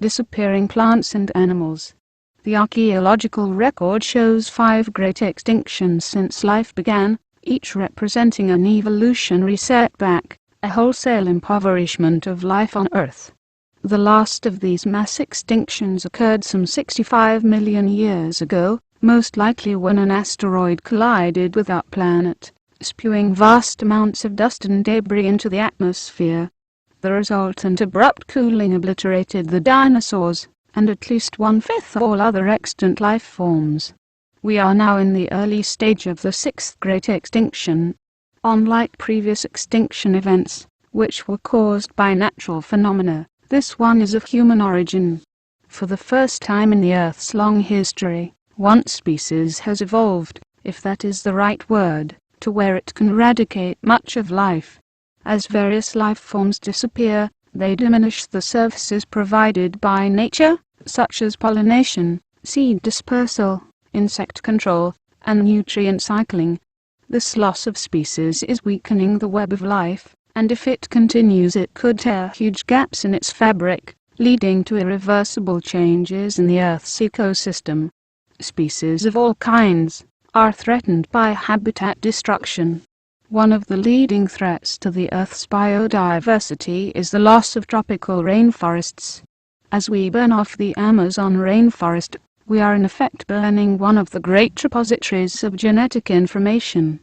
disappearing plants and animals. The archaeological record shows 5 great extinctions since life began, each representing an evolutionary setback, a wholesale impoverishment of life on Earth. The last of these mass extinctions occurred some 65 million years ago, most likely when an asteroid collided with our planet, spewing vast amounts of dust and debris into the atmosphere. The resultant abrupt cooling obliterated the dinosaurs, and at least 1/5 of all other extant life forms. We are now in the early stage of the 6th Great Extinction. Unlike previous extinction events, which were caused by natural phenomena, this one is of human origin. For the first time in the Earth's long history, one species has evolved, if that is the right word, to where it can eradicate much of life. As various life forms disappear, they diminish the services provided by nature, such as pollination, seed dispersal, insect control, and nutrient cycling. This loss of species is weakening the web of life, and if it continues it could tear huge gaps in its fabric, leading to irreversible changes in the Earth's ecosystem. Species of all kinds are threatened by habitat destruction. One of the leading threats to the Earth's biodiversity is the loss of tropical rainforests. As we burn off the Amazon rainforest, we are in effect burning one of the great repositories of genetic information.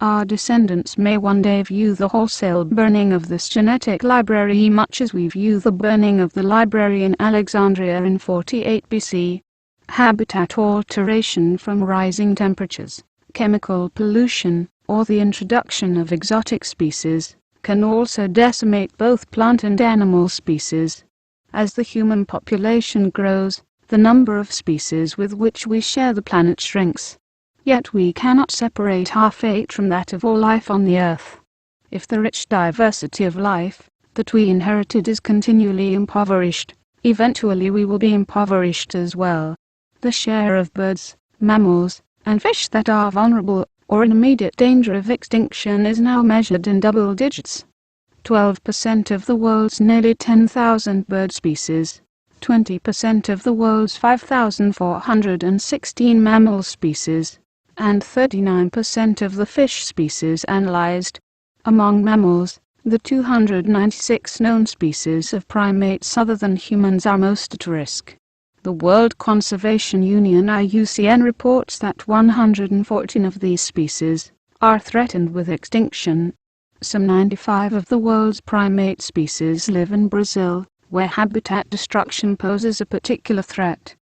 Our descendants may one day view the wholesale burning of this genetic library much as we view the burning of the library in Alexandria in 48 BC. Habitat alteration from rising temperatures, chemical pollution, or the introduction of exotic species, can also decimate both plant and animal species. As the human population grows, the number of species with which we share the planet shrinks. Yet we cannot separate our fate from that of all life on the Earth. If the rich diversity of life that we inherited is continually impoverished, eventually we will be impoverished as well. The share of birds, mammals, and fish that are vulnerable or in immediate danger of extinction is now measured in double digits. 12% of the world's nearly 10,000 bird species, 20% of the world's 5,416 mammal species, and 39% of the fish species analyzed. Among mammals, the 296 known species of primates other than humans are most at risk. The World Conservation Union (IUCN) reports that 114 of these species are threatened with extinction. Some 95 of the world's primate species live in Brazil, where habitat destruction poses a particular threat.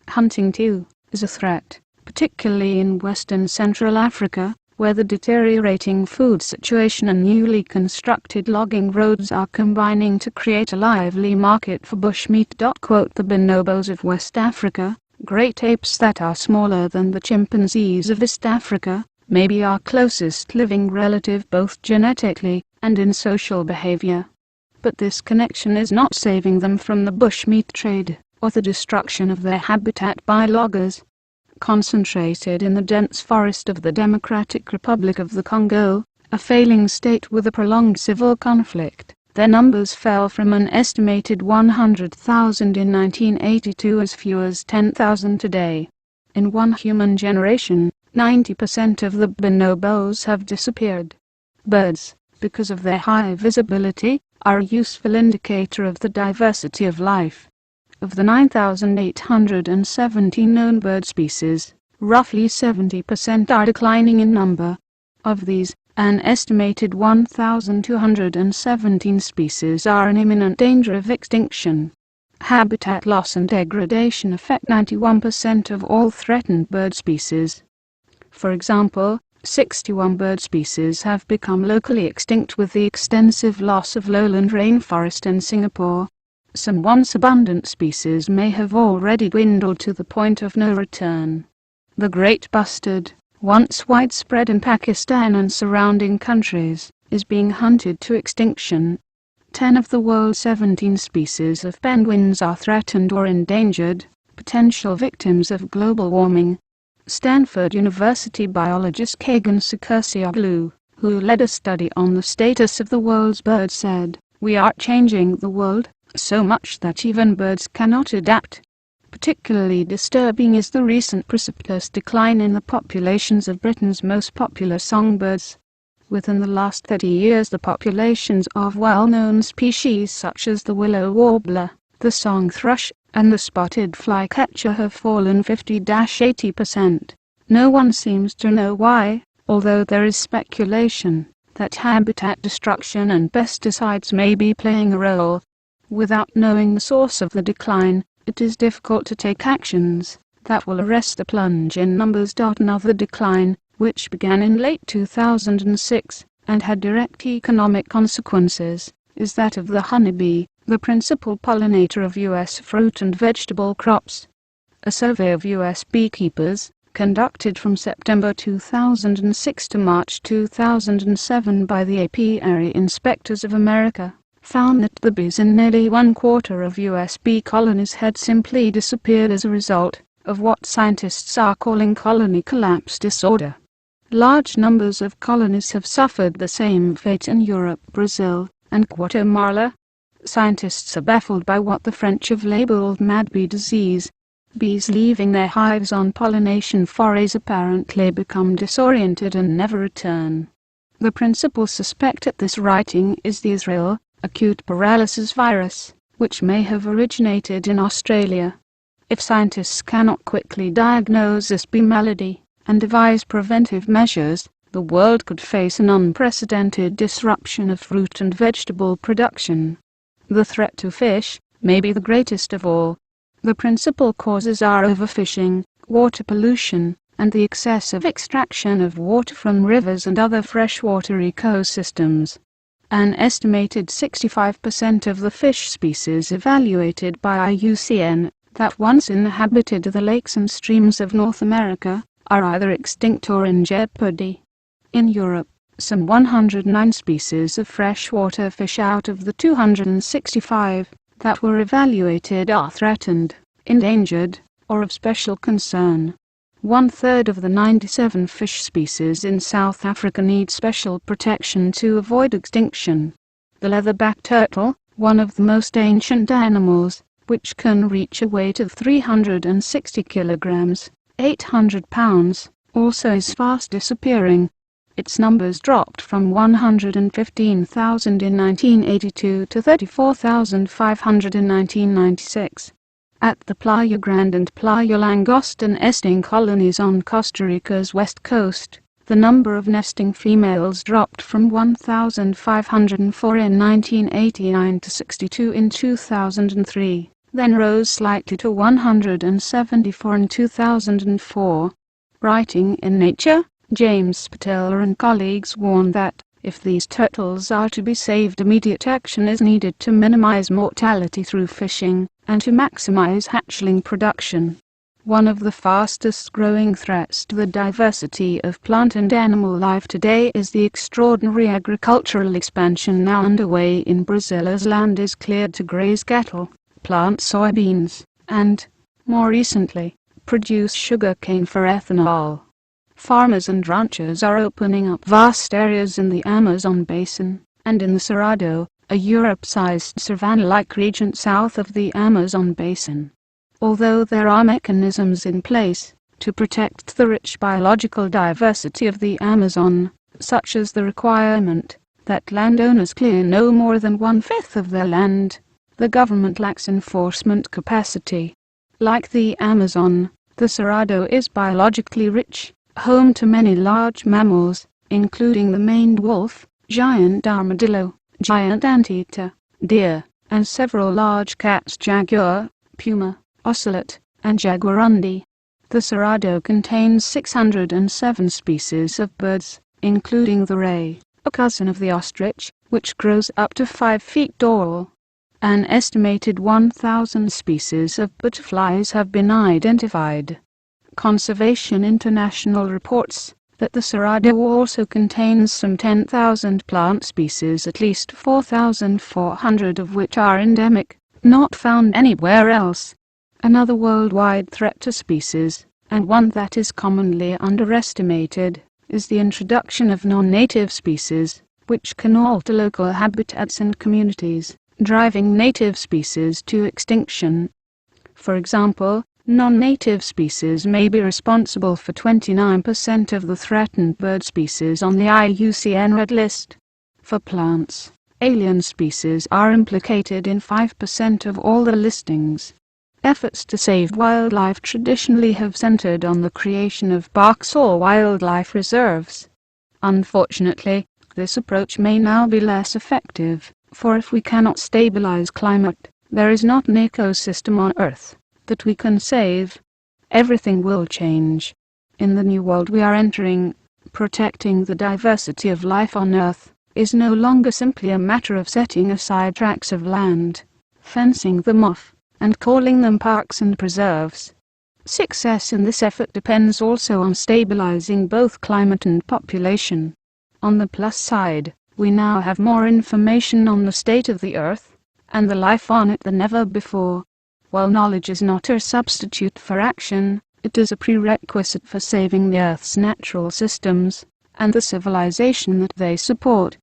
Hunting, too, is a threat, particularly in Western Central Africa, where the deteriorating food situation and newly constructed logging roads are combining to create a lively market for bushmeat. The bonobos of West Africa, great apes that are smaller than the chimpanzees of East Africa, may be our closest living relative both genetically and in social behavior. But this connection is not saving them from the bushmeat trade, or the destruction of their habitat by loggers. Concentrated in the dense forest of the Democratic Republic of the Congo, a failing state with a prolonged civil conflict, their numbers fell from an estimated 100,000 in 1980 to as few as 10,000 today. In one human generation, 90% of the bonobos have disappeared. Birds, because of their high visibility, are a useful indicator of the diversity of life. Of the 9,870 known bird species, roughly 70% are declining in number. Of these, an estimated 1,217 species are in imminent danger of extinction. Habitat loss and degradation affect 91% of all threatened bird species. For example, 61 bird species have become locally extinct with the extensive loss of lowland rainforest in Singapore. Some once abundant species may have already dwindled to the point of no return. The great bustard, once widespread in Pakistan and surrounding countries, is being hunted to extinction. 10 of the world's 17 species of penguins are threatened or endangered, potential victims of global warming. Stanford University biologist Kagan Sukursioglu, who led a study on the status of the world's birds, said, "We are changing the world, so much that even birds cannot adapt. Particularly disturbing is the recent precipitous decline in the populations of Britain's most popular songbirds. Within the last 30 years, the populations of well-known species such as the willow warbler, the song thrush, and the spotted flycatcher have fallen 50–80%. No one seems to know why, although there is speculation that habitat destruction and pesticides may be playing a role. Without knowing the source of the decline, it is difficult to take actions that will arrest the plunge in numbers. Another decline, which began in late 2006 and had direct economic consequences, is that of the honeybee, the principal pollinator of U.S. fruit and vegetable crops. A survey of U.S. beekeepers, conducted from September 2006 to March 2007 by the Apiary Inspectors of America, found that the bees in nearly 1/4 of U.S. bee colonies had simply disappeared as a result of what scientists are calling colony collapse disorder. Large numbers of colonies have suffered the same fate in Europe, Brazil, and Guatemala. Scientists are baffled by what the French have labeled mad bee disease. Bees leaving their hives on pollination forays apparently become disoriented and never return. The principal suspect at this writing is the Israel acute paralysis virus, which may have originated in Australia. If scientists cannot quickly diagnose this bee malady and devise preventive measures, the world could face an unprecedented disruption of fruit and vegetable production. The threat to fish may be the greatest of all. The principal causes are overfishing, water pollution, and the excessive extraction of water from rivers and other freshwater ecosystems. An estimated 65% of the fish species evaluated by IUCN that once inhabited the lakes and streams of North America are either extinct or in jeopardy. In Europe, some 109 species of freshwater fish out of the 265 that were evaluated are threatened, endangered, or of special concern. 1/3 of the 97 fish species in South Africa need special protection to avoid extinction. The leatherback turtle, one of the most ancient animals, which can reach a weight of 360 kilograms, 800 pounds, also is fast disappearing. Its numbers dropped from 115,000 in 1982 to 34,500 in 1996. At the Playa Grande and Playa Langosta nesting colonies on Costa Rica's west coast, the number of nesting females dropped from 1,504 in 1989 to 62 in 2003, then rose slightly to 174 in 2004. Writing in Nature, James Patel and colleagues warn that, if these turtles are to be saved, immediate action is needed to minimize mortality through fishing, and to maximize hatchling production. One of the fastest growing threats to the diversity of plant and animal life today is the extraordinary agricultural expansion now underway in Brazil as land is cleared to graze cattle, plant soybeans, and, more recently, produce sugarcane for ethanol. Farmers and ranchers are opening up vast areas in the Amazon basin, and in the Cerrado, a Europe-sized savanna-like region south of the Amazon basin. Although there are mechanisms in place to protect the rich biological diversity of the Amazon, such as the requirement that landowners clear no more than 1/5 of their land, the government lacks enforcement capacity. Like the Amazon, the Cerrado is biologically rich, home to many large mammals, including the maned wolf, giant armadillo, giant anteater, deer, and several large cats: jaguar, puma, ocelot, and jaguarundi. The Cerrado contains 607 species of birds, including the ray, a cousin of the ostrich, which grows up to 5 feet tall. An estimated 1,000 species of butterflies have been identified. Conservation International reports that the Cerrado also contains some 10,000 plant species, at least 4,400 of which are endemic, not found anywhere else. Another worldwide threat to species, and one that is commonly underestimated, is the introduction of non-native species, which can alter local habitats and communities. driving native species to extinction. For example, non-native species may be responsible for 29% of the threatened bird species on the IUCN Red List. For plants, alien species are implicated in 5% of all the listings. Efforts to save wildlife traditionally have centered on the creation of parks or wildlife reserves. Unfortunately, this approach may now be less effective, for if we cannot stabilize climate, there is not an ecosystem on Earth that we can save. Everything will change. In the new world we are entering, protecting the diversity of life on Earth is no longer simply a matter of setting aside tracts of land, fencing them off, and calling them parks and preserves. Success in this effort depends also on stabilizing both climate and population. On the plus side, we now have more information on the state of the Earth and the life on it than ever before. While knowledge is not a substitute for action, it is a prerequisite for saving the Earth's natural systems and the civilization that they support.